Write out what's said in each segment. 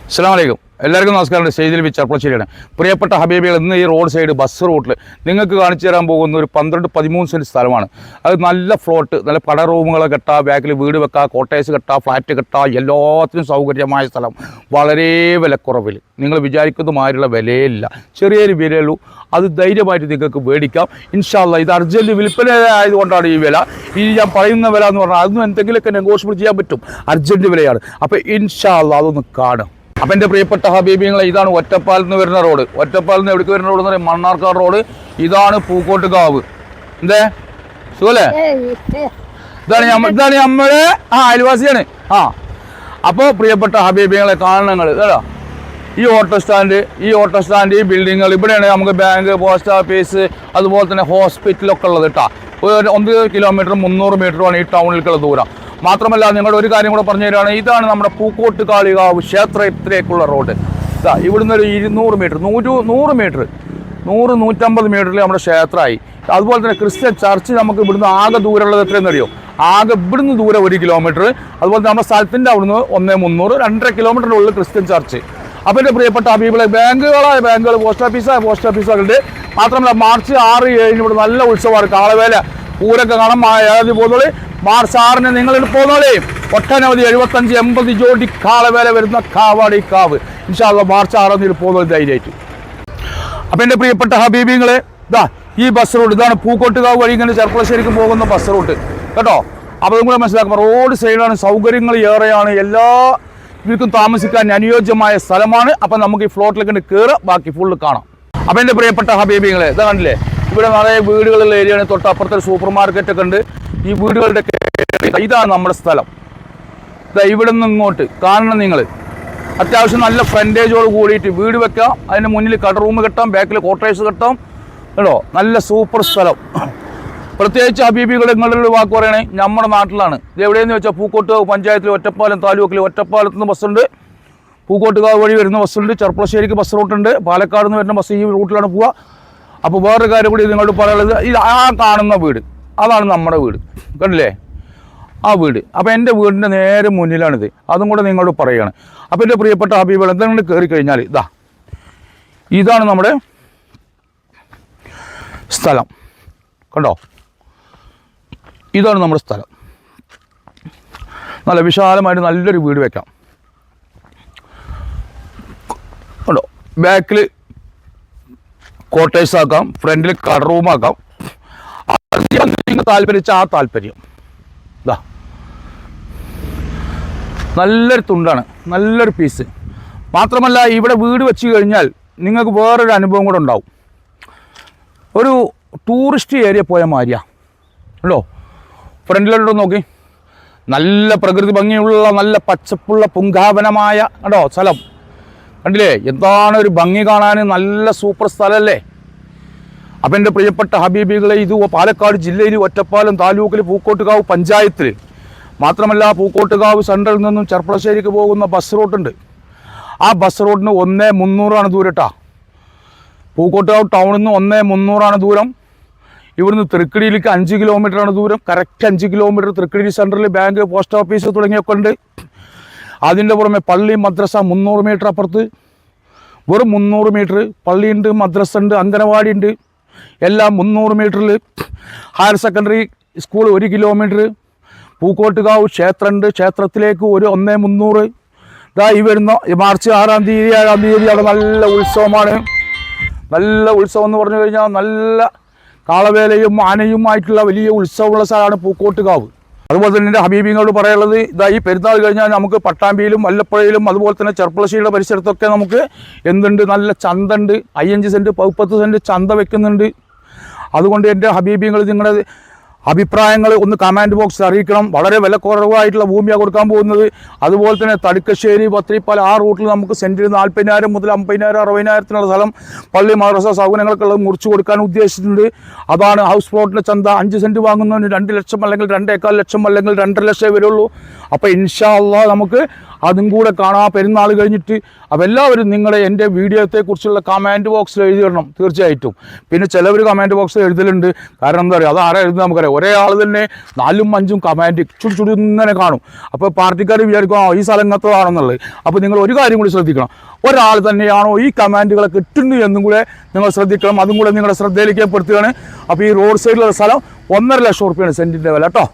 അസ്സലാമു അലൈക്കും. എല്ലാവർക്കും നമസ്കാരം. സ്റ്റേജിൽ ചെർപ്പളശ്ശേരിയാണ്. പ്രിയപ്പെട്ട ഹബീബികൾ, ഇന്ന് ഈ റോഡ് സൈഡ് ബസ് റൂട്ടിൽ നിങ്ങൾക്ക് കാണിച്ചു തരാൻ പോകുന്ന ഒരു 12-13 സെൻറ്റ് സ്ഥലമാണ്. അത് നല്ല ഫ്ലോട്ട്, നല്ല പട റൂമുകൾ കെട്ടാം, ബാക്കിൽ വീട് വെക്കാം, കോട്ടേഴ്സ് കെട്ടാം, ഫ്ലാറ്റ് കെട്ടാം, എല്ലാത്തിനും സൗകര്യമായ സ്ഥലം. വളരെ വിലക്കുറവിൽ, നിങ്ങൾ വിചാരിക്കുന്ന മാതിരിയുള്ള വിലയില്ല, ചെറിയൊരു വിലയുള്ളൂ. അത് ധൈര്യമായിട്ട് നിങ്ങൾക്ക് മേടിക്കാം. ഇൻഷാ അല്ലാഹ്. ഇത് അർജൻറ്റ് വിൽപ്പന ആയതുകൊണ്ടാണ് ഈ വില. ഈ ഞാൻ പറയുന്ന വില എന്ന് പറഞ്ഞാൽ അതൊന്നും എന്തെങ്കിലുമൊക്കെ നെഗോഷ്യബിൾ ചെയ്യാൻ പറ്റും. അർജൻറ്റ് വിലയാണ്. അപ്പോൾ ഇൻഷാ അല്ലാഹ് അതൊന്ന് കാണും. അപ്പം എൻ്റെ പ്രിയപ്പെട്ട ഹബീബിങ്ങളെ, ഇതാണ് ഒറ്റപ്പാലത്ത് നിന്ന് വരുന്ന റോഡ്. ഒറ്റപ്പാലത്ത് നിന്ന് എവിടേക്ക് വരുന്ന റോഡ് എന്ന് പറയുന്നത് മണ്ണാർക്കാട് റോഡ്. ഇതാണ് പൂക്കോട്ടുകാവ്. എന്തേ സുഖല്ലേ? ഇതാണ് നമ്മളെ അയൽവാസിയാണ്. അപ്പോൾ പ്രിയപ്പെട്ട ഹബീബിങ്ങളെ, കാണണങ്ങൾ കേട്ടോ. ഈ ഓട്ടോ സ്റ്റാൻഡ്, ഈ ബിൽഡിങ്ങുകൾ, ഇവിടെയാണ് നമുക്ക് ബാങ്ക്, പോസ്റ്റ് ഓഫീസ്, അതുപോലെ തന്നെ ഹോസ്പിറ്റലൊക്കെ ഉള്ളത് കേട്ടോ. 1 കിലോമീറ്റർ 300 മീറ്ററുമാണ് ഈ ടൗണിലേക്കുള്ള ദൂരം. മാത്രമല്ല, നിങ്ങളുടെ ഒരു കാര്യം കൂടെ പറഞ്ഞു തരികയാണ്. ഇതാണ് നമ്മുടെ പൂക്കോട്ട് കാളികാവ് ക്ഷേത്രത്തിലേക്കുള്ള റോഡ്. ഇതാ ഇവിടുന്ന് ഒരു 200 മീറ്റർ, 100-150 മീറ്ററിൽ നമ്മുടെ ക്ഷേത്രമായി. അതുപോലെ തന്നെ ക്രിസ്ത്യൻ ചർച്ച് നമുക്ക് ഇവിടുന്ന് ആകെ ദൂരമുള്ളത് എത്രയെന്ന് അറിയോ? ആകെ ഇവിടുന്ന് ദൂരം 1 കിലോമീറ്റർ. അതുപോലെ നമ്മുടെ സ്ഥലത്തിൻ്റെ അവിടുന്ന് 1-300, 2.5 കിലോമീറ്ററിനുള്ളിൽ ക്രിസ്ത്യൻ ചർച്ച്. അപ്പോൾ എൻ്റെ പ്രിയപ്പെട്ട ഹബീബികളെ, ബാങ്കുകൾ, പോസ്റ്റ് ഓഫീസുകളുണ്ട്. മാത്രമല്ല, മാർച്ച് 6-7 ഇവിടെ നല്ല ഉത്സവമാണ്. കാളവേല പൂരൊക്കെ കാണാൻ ഏതാതി പോകുന്നോളി. മാർച്ച് 6-ന് നിങ്ങൾ പോകുന്നോളി. ഒട്ടനവധി 75-80 ജോഡി കാളവേല വരുന്ന കാവാണ് ഈ കാവ്. ഇൻഷാ അല്ലാഹ് മാർച്ച് 6-ന് ഇതിൽ പോകുന്നത് ധൈര്യമായിട്ട്. അപ്പം എൻ്റെ പ്രിയപ്പെട്ട ഹബീബിങ്ങളെ, ഇതാ ഈ ബസ് റൂട്ട്, ഇതാണ് പൂക്കോട്ടുകാവ് വഴി ഇങ്ങനെ ചെർപ്പളശ്ശേരിക്ക് പോകുന്ന ബസ് റൂട്ട് കേട്ടോ. അപ്പോൾ അതും കൂടെ മനസ്സിലാക്കുമ്പോൾ റോഡ് സൈഡാണ്, സൗകര്യങ്ങൾ ഏറെയാണ്, എല്ലാവർക്കും താമസിക്കാൻ അനുയോജ്യമായ സ്ഥലമാണ്. അപ്പം നമുക്ക് ഈ ഫ്ലോട്ടിലേക്ക് കയറാം, ബാക്കി ഫുള്ള് കാണാം. അപ്പം എൻ്റെ പ്രിയപ്പെട്ട ഹബീബിങ്ങളെ, ഇതാ കണ്ടില്ലേ, ഇവിടെ നിറയെ വീടുകളുള്ള ഏരിയയാണ്. തൊട്ടപ്പുറത്തെ സൂപ്പർ മാർക്കറ്റൊക്കെ ഉണ്ട്. ഈ വീടുകളുടെ ഇതാണ് നമ്മുടെ സ്ഥലം. ഇതാ ഇവിടെ നിന്ന് ഇങ്ങോട്ട് കാണണം നിങ്ങൾ. അത്യാവശ്യം നല്ല ഫ്രണ്ടേജോട് കൂടിയിട്ട് വീട് വെക്കാം. അതിൻ്റെ മുന്നിൽ കട റൂം കെട്ടാം, ബാക്കിൽ ക്വാർട്ടേഴ്സ് കെട്ടാം കേട്ടോ. നല്ല സൂപ്പർ സ്ഥലം. പ്രത്യേകിച്ച് ഹബീബികൾ, നിങ്ങളുടെ വാക്ക് പറയണേ, നമ്മുടെ നാട്ടിലാണ്. ഇത് എവിടെയെന്ന് വെച്ചാൽ പൂക്കോട്ടുകാവ് പഞ്ചായത്തിൽ ഒറ്റപ്പാലം താലൂക്കിൽ ഒറ്റപ്പാലത്ത് നിന്ന് ബസ്സുണ്ട്, പൂക്കോട്ടുകാവ് വഴി വരുന്ന ബസ്സുണ്ട്, ചെർപ്പളശ്ശേരിക്ക് ബസ് റൂട്ടുണ്ട്, പാലക്കാട് നിന്ന് വരുന്ന ബസ് ഈ റൂട്ടിലാണ് പോവുക. അപ്പോൾ വേറൊരു കാര്യം കൂടി നിങ്ങളോട് പറയാനുള്ളത്, ഇത് കാണുന്ന വീട് അതാണ് നമ്മുടെ വീട്, കണ്ടില്ലേ ആ വീട്. അപ്പോൾ എൻ്റെ വീടിൻ്റെ നേരെ മുന്നിലാണിത്. അതും കൂടെ നിങ്ങളോട് പറയുകയാണ്. അപ്പോൾ എൻ്റെ പ്രിയപ്പെട്ട ഹബീബുകൾ, എന്തെങ്കിലും കയറി കഴിഞ്ഞാൽ ഇതാണ് നമ്മുടെ സ്ഥലം കണ്ടോ. ഇതാണ് നമ്മുടെ സ്ഥലം. നല്ല വിശാലമായിട്ട് നല്ലൊരു വീട് വെക്കാം കണ്ടോ. ബാക്കിൽ ക്വാർട്ടേഴ്സ് ആക്കാം, ഫ്രണ്ടിൽ കട റൂമാക്കാം. നിങ്ങൾ താല്പര്യച്ച ആ താല്പര്യം. നല്ലൊരു തുണ്ടാണ്, നല്ലൊരു പീസ്. മാത്രമല്ല, ഇവിടെ വീട് വെച്ച് കഴിഞ്ഞാൽ നിങ്ങൾക്ക് വേറൊരു അനുഭവം കൂടെ ഉണ്ടാവും. ഒരു ടൂറിസ്റ്റ് ഏരിയ പോയ മാതിരിയാ ഉണ്ടോ. ഫ്രണ്ടിലോട്ട് നോക്കി, നല്ല പ്രകൃതി ഭംഗിയുള്ള, നല്ല പച്ചപ്പുള്ള പുങ്കാവനമായ കണ്ടോ സ്ഥലം കണ്ടില്ലേ. എന്താണ് ഒരു ഭംഗി കാണാൻ, നല്ല സൂപ്പർ സ്ഥലമല്ലേ. അപ്പം എൻ്റെ പ്രിയപ്പെട്ട ഹബീബികളെ, ഇത് പാലക്കാട് ജില്ലയിൽ ഒറ്റപ്പാലം താലൂക്കിൽ പൂക്കോട്ടുകാവ് പഞ്ചായത്തിൽ. മാത്രമല്ല, പൂക്കോട്ടുകാവ് സെൻട്രലിൽ നിന്നും ചെർപ്പളശ്ശേരിക്ക് പോകുന്ന ബസ് റൂട്ടുണ്ട്. ആ ബസ് റൂട്ടിന് 1-300 ദൂരം കേട്ടോ. പൂക്കോട്ടുകാവ് ടൗണിൽ നിന്ന് 1-300 ദൂരം. ഇവിടുന്ന് തൃക്കടിയിലേക്ക് 5 കിലോമീറ്ററാണ് ദൂരം. Correct 5 kilometre. തൃക്കടി സെൻട്രലിൽ ബാങ്ക്, പോസ്റ്റ് ഓഫീസ് തുടങ്ങിയൊക്കെ ഉണ്ട്. അതിൻ്റെ പുറമെ പള്ളി, മദ്രസ 300 മീറ്റർ അപ്പുറത്ത്, വെറും 300 മീറ്റർ പള്ളിയുണ്ട്, മദ്രസ ഉണ്ട്, അംഗനവാടി ഉണ്ട്, എല്ലാം 300 മീറ്ററിൽ. Higher secondary school 1 kilometre. Pookkottukavu ക്ഷേത്രമുണ്ട്, ക്ഷേത്രത്തിലേക്ക് ഒരു 1-300. ഈ വരുന്ന മാർച്ച് 6-7 തീയതി അവിടെ നല്ല ഉത്സവമാണ്. നല്ല ഉത്സവം എന്ന് പറഞ്ഞു കഴിഞ്ഞാൽ നല്ല കാളവേലയും ആനയുമായിട്ടുള്ള വലിയ ഉത്സവമുള്ള സ്ഥലമാണ് പൂക്കോട്ടുകാവ്. അതുപോലെ തന്നെ എൻ്റെ ഹബീബിങ്ങളോട് പറയാനുള്ളത്, ഈ പെരുന്നാൾ കഴിഞ്ഞാൽ നമുക്ക് പട്ടാമ്പിയിലും വല്ലപ്പുഴയിലും അതുപോലെ തന്നെ ചെർപ്പളശ്ശേരിയുടെ പരിസരത്തൊക്കെ നമുക്ക് എന്തുണ്ട്, നല്ല ചന്ത ഉണ്ട്. 5 സെൻറ്റ് 10 സെൻറ്റ് ചന്ത വെക്കുന്നുണ്ട്. അതുകൊണ്ട് എൻ്റെ ഹബീബിങ്ങൾ, നിങ്ങളുടെ അഭിപ്രായങ്ങൾ ഒന്ന് കമൻറ്റ് ബോക്സിൽ അറിയിക്കണം. വളരെ വിലക്കുറവായിട്ടുള്ള ഭൂമിയാണ് കൊടുക്കാൻ പോകുന്നത്. അതുപോലെ തന്നെ തടുക്കശ്ശേരി, പത്രിപ്പാല ആ റൂട്ടിൽ നമുക്ക് സെൻറ്റിന് 40,000 മുതൽ 50,000 60,000 സ്ഥലം പള്ളി, മദ്രസ സൗകര്യങ്ങൾക്കുള്ളത് മുറിച്ച് കൊടുക്കാൻ ഉദ്ദേശിച്ചിട്ടുണ്ട്. അതാണ് ഹൗസ് പ്ലോട്ടിൻ്റെ ചന്ത. 5 സെൻറ്റ് വാങ്ങുന്നതിന് 2 ലക്ഷം അല്ലെങ്കിൽ 2.25 ലക്ഷം അല്ലെങ്കിൽ 2.5 ലക്ഷം വരുള്ളൂ. അപ്പോൾ ഇൻഷാ അല്ലാഹ് നമുക്ക് അതും കൂടെ കാണാം പെരുന്നാൾ കഴിഞ്ഞിട്ട്. അപ്പോൾ എല്ലാവരും നിങ്ങളെ എൻ്റെ വീഡിയോത്തെക്കുറിച്ചുള്ള കമൻറ്റ് ബോക്സിൽ എഴുതിയിടണം തീർച്ചയായിട്ടും. പിന്നെ ചിലവർ കമൻറ്റ് ബോക്സിൽ എഴുതലുണ്ട്, കാരണം എന്താ പറയുക, അത് ആരാ എഴുതുന്നത് നമുക്കറിയാം. ഒരേ ആൾ തന്നെ 4-5 കമൻറ്റ് ചുടി ഇങ്ങനെ കാണും. അപ്പോൾ പാർട്ടിക്കാർ വിചാരിക്കും ഈ സ്ഥലം ഇങ്ങനത്തതാണെന്നുള്ളത്. അപ്പോൾ നിങ്ങൾ ഒരു കാര്യം കൂടി ശ്രദ്ധിക്കണം, ഒരാൾ തന്നെയാണോ ഈ കമൻറ്റുകളെ കിട്ടുന്നു എന്നും കൂടെ നിങ്ങൾ ശ്രദ്ധിക്കണം. അതും കൂടെ നിങ്ങളുടെ ശ്രദ്ധയിലേക്ക് പെടുത്തുകയാണ്. അപ്പോൾ ഈ റോഡ് സൈഡിലുള്ള സ്ഥലം 1.5 ലക്ഷം റുപ്യാണ് സെൻറ്റിൻ്റെ വില കേട്ടോ.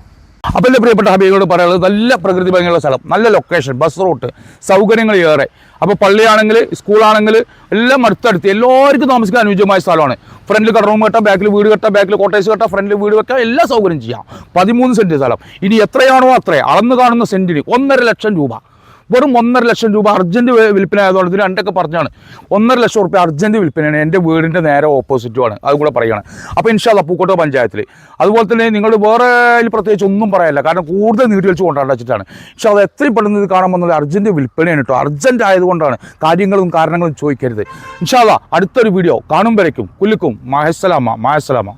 അപ്പോൾ എൻ്റെ പ്രിയപ്പെട്ട ഹബീബിനോട് പറയാനുള്ളത്, നല്ല പ്രകൃതി ഭംഗിയുള്ള സ്ഥലം, നല്ല ലൊക്കേഷൻ, ബസ് റൂട്ട്, സൗകര്യങ്ങൾ ഏറെ. അപ്പോൾ പള്ളിയാണെങ്കിൽ സ്കൂളാണെങ്കിൽ എല്ലാം അടുത്തടുത്ത് എല്ലാവർക്കും താമസിക്കാൻ അനുയോജ്യമായ സ്ഥലമാണ്. ഫ്രണ്ടിൽ കടറൂം കെട്ടാം, ബാക്കിൽ വീട് കെട്ടാം, ബാക്കിൽ കോട്ടേഴ്സ് കെട്ടാം, ഫ്രണ്ടിൽ വീട് വെക്കാം, എല്ലാ സൗകര്യം ചെയ്യാം. 13 സെൻറ്റ് സ്ഥലം. ഇനി എത്രയാണോ അത്രേ അളന്ന് കാണുന്ന സെൻറ്റിന് 1.5 ലക്ഷം രൂപ. വെറും 1.5 ലക്ഷം രൂപ അർജൻറ്റ് വിൽപ്പന ആയതുകൊണ്ട് ഇതിന് രണ്ടൊക്കെ പറഞ്ഞാണ്. 1.5 ലക്ഷം റുപ്യ അർജൻറ്റ് വിൽപ്പനയാണ്. എൻ്റെ വീടിൻ്റെ നേരെ ഓപ്പോസിറ്റുമാണ്, അതും കൂടെ പറയുകയാണ്. അപ്പോൾ ഇൻഷാ അല്ലാഹ് പൂക്കോട്ട് പഞ്ചായത്തിൽ. അതുപോലെ തന്നെ നിങ്ങൾ വേറെ പ്രത്യേകിച്ച് ഒന്നും പറയാനില്ല, കാരണം കൂടുതൽ നീട്ടി വെച്ച് കൊണ്ടാണ് വെച്ചിട്ടാണ്. പക്ഷേ അത് എത്രയും പെട്ടെന്ന് ഇത് കാണാൻ വന്നത് അർജൻറ്റ് വിൽപ്പനയാണ് കേട്ടോ. അർജൻറ്റ് ആയതുകൊണ്ടാണ്, കാര്യങ്ങളും കാരണങ്ങളും ചോദിക്കരുത്. ഇൻഷാ അല്ലാഹ് അടുത്തൊരു വീഡിയോ കാണുമ്പോഴേക്കും കുല്ലുക്കും മായസ്സലാമ.